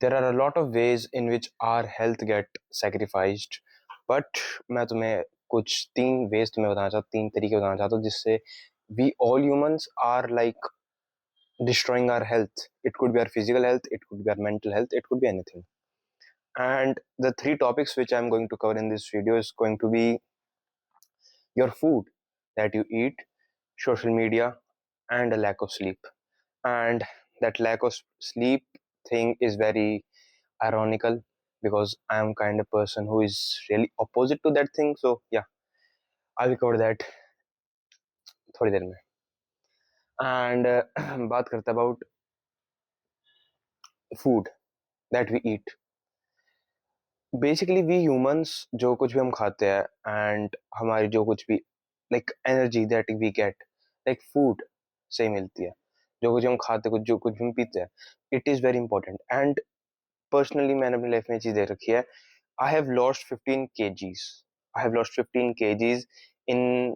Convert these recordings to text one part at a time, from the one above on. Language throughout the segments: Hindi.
There are a lot of ways in which our health get sacrificed, but मैं तुम्हें कुछ तीन ways तुम्हें बताना चाहता हूँ, तीन तरीके बताना चाहता हूँ जिससे we all humans are like destroying our health. It could be our physical health, it could be our mental health, it could be anything. And the three topics which I'm going to cover in this video is going to be your food that you eat, social media, and a lack of sleep. And that lack of sleep thing is very ironical because I am kind of person who is really opposite to that thing. So yeah, I will cover that थोड़ी देर में. And बात करते हैं about food that we eat. Basically we humans जो कुछ भी हम खाते हैं and हमारी जो कुछ भी like energy that we get like food से ही मिलती है. जो कुछ हम खाते कुछ जो कुछ भी हम पीते हैं it is very important. And personally मैंने अपनी लाइफ में ये चीज देख रखी है. I have lost 15 kgs. I have lost 15 kgs in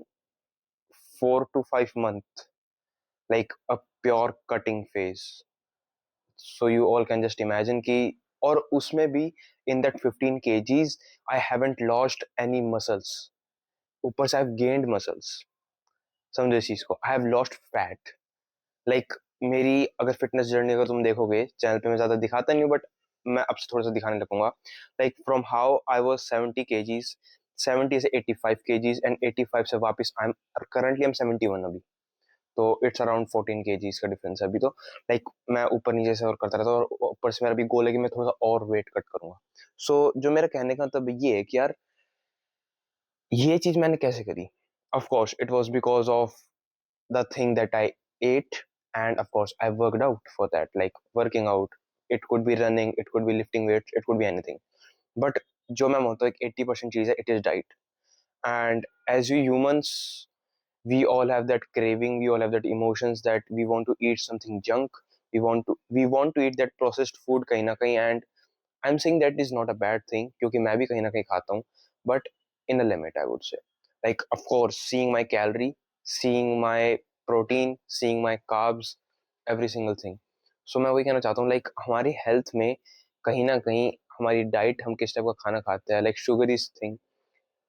4 to 5 months, like a pure cutting phase. So you all can just imagine कि और उसमें भी in that 15 kgs I haven't lost any muscles. ऊपर से I've gained muscles. समझो इस चीज को. I have lost fat. Like मेरी अगर फिटनेस जर्नी अगर तुम देखोगे चैनल पे मैं ज्यादा दिखाता नहीं हूँ बट मैं अब से थोड़ा सा दिखाने लगूंगा. Like from how I was 70 kgs, 70 से 85 kgs एंड 85 से वापस I am currently I am 71 अभी. तो इट्स अराउंड 14 kgs का डिफरेंस है अभी. तो लाइक मैं ऊपर नीचे से और करता रहता हूँ और ऊपर से मेरा भी गोल है कि मैं थोड़ा सा और वेट कट करूंगा. सो जो मेरा कहने का मतलब ये है कि यार ये चीज मैंने कैसे करी. Of course it was because of the thing that I ate, and of course I worked out for that. Like working out, it could be running, it could be lifting weights, it could be anything. But जो मैं मानता हूँ एक 80% चीज है, it is diet. And as we humans, we all have that craving, we all have that emotions that we want to eat something junk. We want to eat that processed food कहीं ना कहीं. And I'm saying that is not a bad thing क्योंकि मैं भी कहीं ना कहीं खाता हूँ, but in a limit I would say. Like of course seeing my calorie, seeing my protein, seeing my carbs, every single thing. So मैं वही कहना चाहता हूँ like हमारी हेल्थ में कहीं ना कहीं हमारी डाइट हम किस टाइप का खाना खाते हैं like sugar is thing,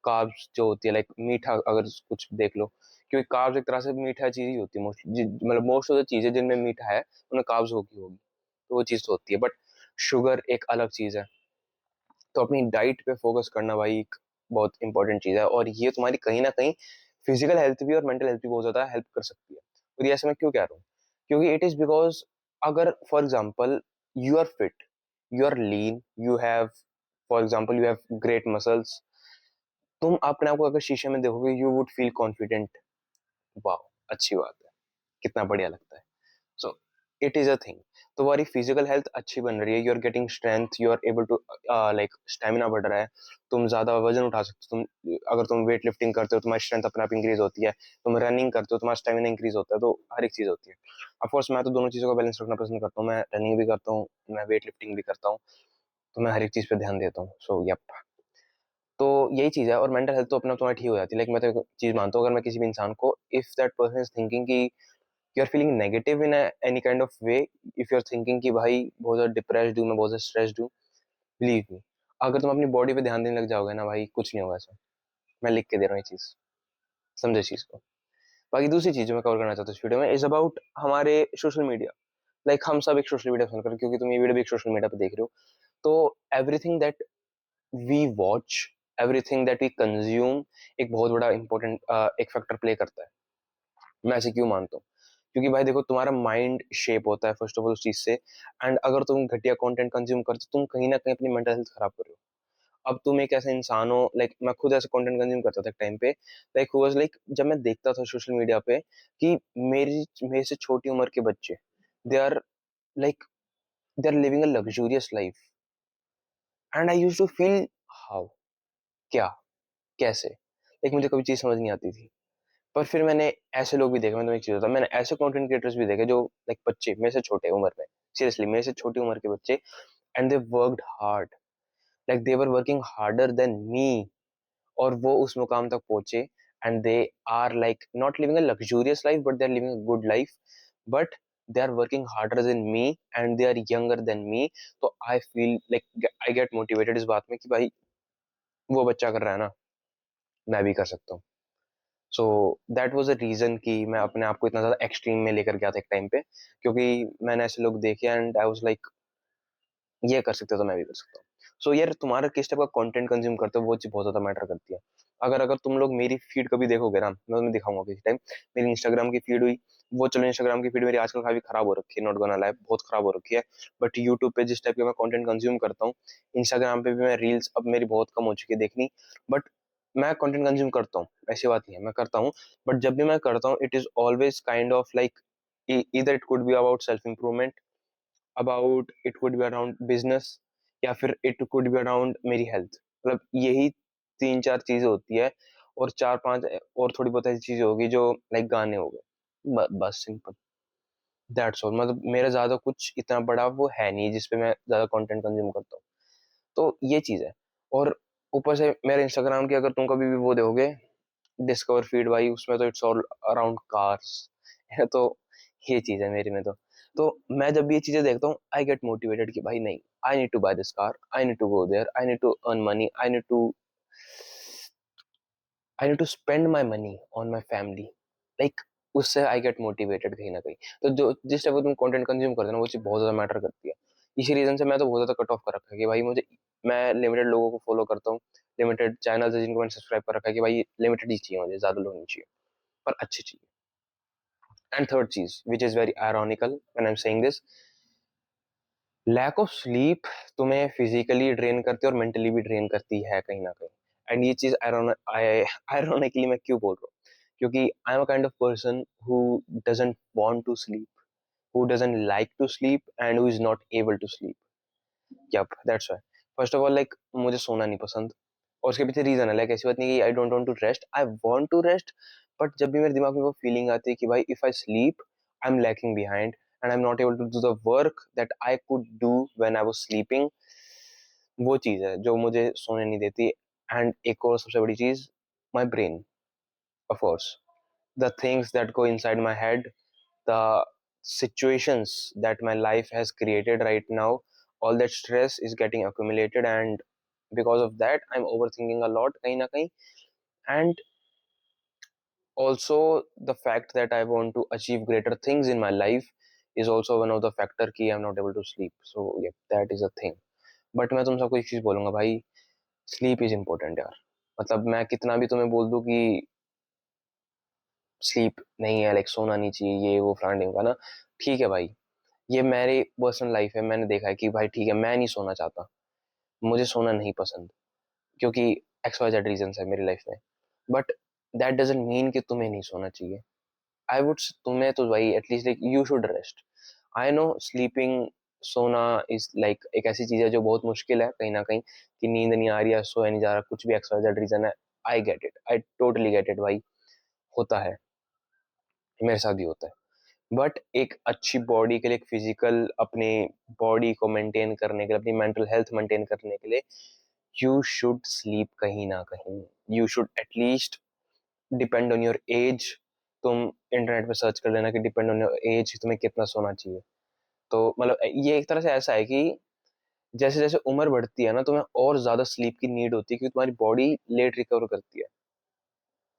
carbs जो होती है लाइक मीठा अगर कुछ देख लो क्योंकि कार्ब्स एक तरह से मीठा चीज ही होती है मोस्टली. मतलब मोस्ट ऑफ द चीजें जिनमें मीठा है उनमें कार्ब्स होगी होगी तो वो चीज तो होती है. बट शुगर एक अलग चीज है. तो अपनी डाइट पे फोकस करना भाई एक बहुत इंपॉर्टेंट चीज है और ये तुम्हारी कहीं ना कहीं फिजिकल हेल्थ भी और मेंटल हेल्थ भी बहुत ज्यादा हेल्प कर सकती है. और ये ऐसे मैं क्यों कह रहा हूँ क्योंकि इट इज बिकॉज अगर for example you are fit, you are lean, you have for example you have great muscles, तुम अपने आप को अगर शीशे में देखोगे यू वुड फील कॉन्फिडेंट. वाह अच्छी बात है, कितना बढ़िया लगता है. So it is a thing. तुम्हारी फिजिकल हेल्थ अच्छी बन रही है, you are getting strength, you are able to like stamina बढ़ रहा है, तुम ज्यादा वजन उठा सकते हो. तुम अगर तुम वेट लिफ्टिंग करते हो तुम्हारी स्ट्रेंथ अपने आप इंक्रीज होती है, तुम रनिंग करते हो तुम्हारा स्टेमिना इंक्रीज होता है. तो हर एक चीज होती है. ऑफकोर्स मैं तो दोनों चीजों का बैलेंस रखना पसंद करता हूँ. मैं रनिंग भी करता हूँ, मैं वेट लिफ्टिंग भी करता हूँ, तो मैं हर एक चीज पे ध्यान देता हूँ. So yup. तो यही चीज है. और मेंटल हेल्थ तो अपना तुम्हारी ठीक हो जाती है. लाइक मैं तो एक चीज मानता हूँ अगर मैं किसी भी इंसान को if that person is thinking कि you are feeling negative in any kind of way, if you are thinking कि भाई बहुत ज्यादा डिप्रेस्ड हूँ, मैं बहुत ज्यादा स्ट्रेस्ड हूँ, बिलीव मी अगर तुम अपनी बॉडी पे ध्यान देने लग जाओगे ना भाई कुछ नहीं होगा ऐसा. मैं लिख के दे रहा हूँ ये चीज, समझो इस चीज को. बाकी दूसरी चीज जो मैं कवर करना चाहता हूँ इस वीडियो में इज अबाउट हमारे सोशल मीडिया. लाइक हम सब एक सोशल मीडिया पसंद करें क्योंकि तुम ये वीडियो भी एक सोशल मीडिया पे देख रहे हो. तो everything that we watch, everything that we consume एक बहुत बड़ा इंपॉर्टेंट एक फैक्टर प्ले करता है. मैं ऐसे क्यों मानता हूँ क्योंकि भाई देखो तुम्हारा माइंड शेप होता है फर्स्ट ऑफ ऑल उस चीज से. एंड अगर तुम घटिया कंटेंट कंज्यूम करते हो तुम कहीं ना कहीं अपनी मेंटल हेल्थ खराब कर रहे हो. अब तुम एक ऐसा इंसान हो लाइक मैं खुद ऐसा कंटेंट कंज्यूम करता था एक टाइम पे. लाइक वाज लाइक जब मैं देखता था सोशल मीडिया पे कि मेरे से छोटी उम्र के बच्चे they are like they are living a luxurious life. And I used to feel how, क्या, कैसे, लाइक मुझे कभी चीज समझ नहीं आती थी. पर फिर मैंने ऐसे लोग भी देखे. मैं तुम्हें एक चीज बताता हूं, मैंने ऐसे कंटेंट क्रिएटर्स भी देखे जो लाइक बच्चे मेरे से छोटे उम्र में, सीरियसली मेरे से छोटी उम्र के बच्चे, and they worked hard, like they were working harder than me, और वो उस मुकाम तक पहुंचे. And they are like not living a luxurious life but they are living a good life. But they are working harder than me and they are younger than me, तो I feel like I get motivated इस बात में कि भाई वो बच्चा कर रहा है ना, मैं भी कर सकता हूँ। So that was a reason कि मैं अपने आप को इतना ज्यादा एक्सट्रीम में लेकर गया था एक टाइम पे, क्योंकि मैंने ऐसे लोग देखे एंड आई वाज लाइक ये कर सकते हो तो मैं भी कर सकता हूँ। सो यार तुम्हारा किस टाइप का कंटेंट कंज्यूम करते हो वो चीज बहुत ज्यादा मैटर करती है। अगर अगर तुम लोग मेरी फीड कभी देखोगे ना, मैं तुम्हें दिखाऊंगा किसी टाइम, मेरी इंस्टाग्राम की फीड हुई, वो चलो इंस्टाग्राम की फीड मेरी आजकल काफी खराब हो रखी है, नॉट गोना लाई, बहुत खराब हो रखी है। बट यूट्यूब पे जिस टाइप का मैं कंटेंट कंज्यूम करता हूँ, इंस्टाग्राम पे भी मैं रील्स अब मेरी बहुत कम हो चुकी है देखनी, बट मैं कंटेंट कंज्यूम करता हूँ, ऐसी बात नहीं है, मैं करता हूँ। बट जब भी मैं करता हूँ it is always kind of like either it could be about self improvement, about it could be around business, या फिर इट कुड बी अराउंड मेरी हेल्थ। मतलब यही तीन चार चीजें होती है, और चार पांच और थोड़ी बहुत ऐसी चीजें होगी जो लाइक गाने हो गए, बस सिंपल, दैट्स ऑल। मतलब मेरा ज्यादा कुछ इतना बड़ा वो है नहीं जिसपे मैं ज्यादा कंटेंट कंज्यूम करता हूँ। तो ये चीज है। और ऊपर से मेरे इंस्टाग्राम की अगर तुम कभी भी वो देखोगे डिस्कवर फीड भाई, उसमें तो इट्स ऑल अराउंड कार्स है, तो ये चीज है मेरे में। तो मैं जब भी ये चीजें देखता हूँ आई गेट मोटिवेटेड कि भाई नहीं, I need to buy this car, I need to go there, I need to earn money, I need to spend my money on my family, like उससे आई गेट मोटिवेटेड कहीं ना कहीं। तो जो जिस टाइप का तुम कंटेंट कंज्यूम करते हो ना वो चीज बहुत ज्यादा मैटर करती है। इसी रीजन से मैं तो बहुत ज्यादा कट ऑफ कर रखा है कि भाई मुझे, मैं लिमिटेड लोगों को फॉलो करता हूँ, लिमिटेड चैनल है जिनको मैंने सब्सक्राइब कर रखा है कि भाई लिमिटेड ही चाहिए मुझे, ज्यादा लोग नहीं चाहिए, पर अच्छी चाहिए। एंड थर्ड चीज which is very ironical when I am saying this, lack of sleep तुम्हें फिजिकली ड्रेन करती है और मेंटली भी ड्रेन करती है कहीं ना कहीं। एंड ये चीज आयरोनिकली मैं क्यों बोल रहा हूँ, क्योंकि I am a kind of person who doesn't want to sleep, who doesn't like to sleep and who is not able to sleep. Yup that's why. First of all like मुझे सोना नहीं पसंद, और उसके पीछे रीजन है, लाइक ऐसी बात नहीं कि I don't want to rest, I want to rest, but जब भी मेरे दिमाग में वो फीलिंग आती है कि भाई if I sleep I am lacking behind and I am not able to do the work that I could do when I was sleeping, वो चीज है जो मुझे सोने नहीं देती। एंड एक और सबसे बड़ी चीज, my brain, of course, the things that go inside my head, the situations that my life has created right now, all that stress is getting accumulated, and because of that I'm overthinking a lot kahin na kahin. And also the fact that I want to achieve greater things in my life is also one of the factor कि I'm not able to sleep. So yeah, that is a thing. But मैं तुम सबको एक चीज बोलूंगा भाई, स्लीप इज इम्पोर्टेंट यार। मतलब मैं कितना भी तुम्हें बोल दूं कि स्लीप नहीं है, लाइक सोना नहीं चाहिए, ये वो फलाना का ना, ठीक है भाई, ये मेरी पर्सनल लाइफ है, मैंने देखा है कि भाई ठीक है मैं नहीं सोना चाहता, मुझे सोना नहीं पसंद, क्योंकि एक्स वाई जेड रीजन है मेरी लाइफ में। बट दैट डजेंट मीन कि तुम्हें नहीं सोना चाहिए। आई वुड, तुम्हें तो भाई at least like you should rest. I know sleeping, सोना इज लाइक एक ऐसी चीज है जो बहुत मुश्किल है कहीं ना कहीं, कि नींद नहीं आ रही है, सोया नहीं जा रहा, कुछ भी एक्स वाई जेड रीजन है। I get it, I totally get it भाई, होता है, मेरे साथ भी होता है। बट एक अच्छी बॉडी के लिए, एक फिजिकल अपने बॉडी को मेंटेन करने के लिए, अपनी मेंटल हेल्थ मेंटेन करने के लिए, यू शुड स्लीप कहीं ना कहीं। You should at least, depend on your age, तुम इंटरनेट पे सर्च कर लेना कि डिपेंड ऑन योर एज तुम्हें कितना सोना चाहिए। तो मतलब ये एक तरह से ऐसा है कि जैसे जैसे उम्र बढ़ती है ना, तुम्हें और ज्यादा स्लीप की नीड होती है क्योंकि तुम्हारी बॉडी लेट रिकवर करती है।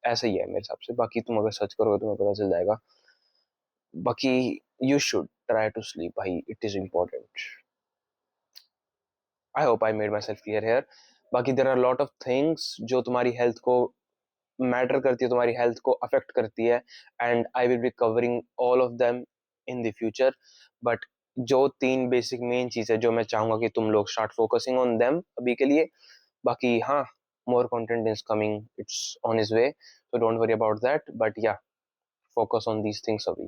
ऐसा ही है मेरे हिसाब से, बाकी तुम अगर सर्च करोगे तुम्हें पता चल जाएगा। बाकी you should try to sleep भाई, it is important. I hope I made myself clear here. बाकी there are lot of things जो तुम्हारी हेल्थ को मैटर करती है, तुम्हारी हेल्थ को अफेक्ट करती है, and I will be covering all of them in the future. But जो तीन बेसिक मेन चीज है जो मैं चाहूंगा कि तुम लोग स्टार्ट फोकसिंग ऑन देम अभी के लिए। बाकी हाँ, more content is coming, it's on its way, so don't worry about that, but yeah, focus on these things अभी।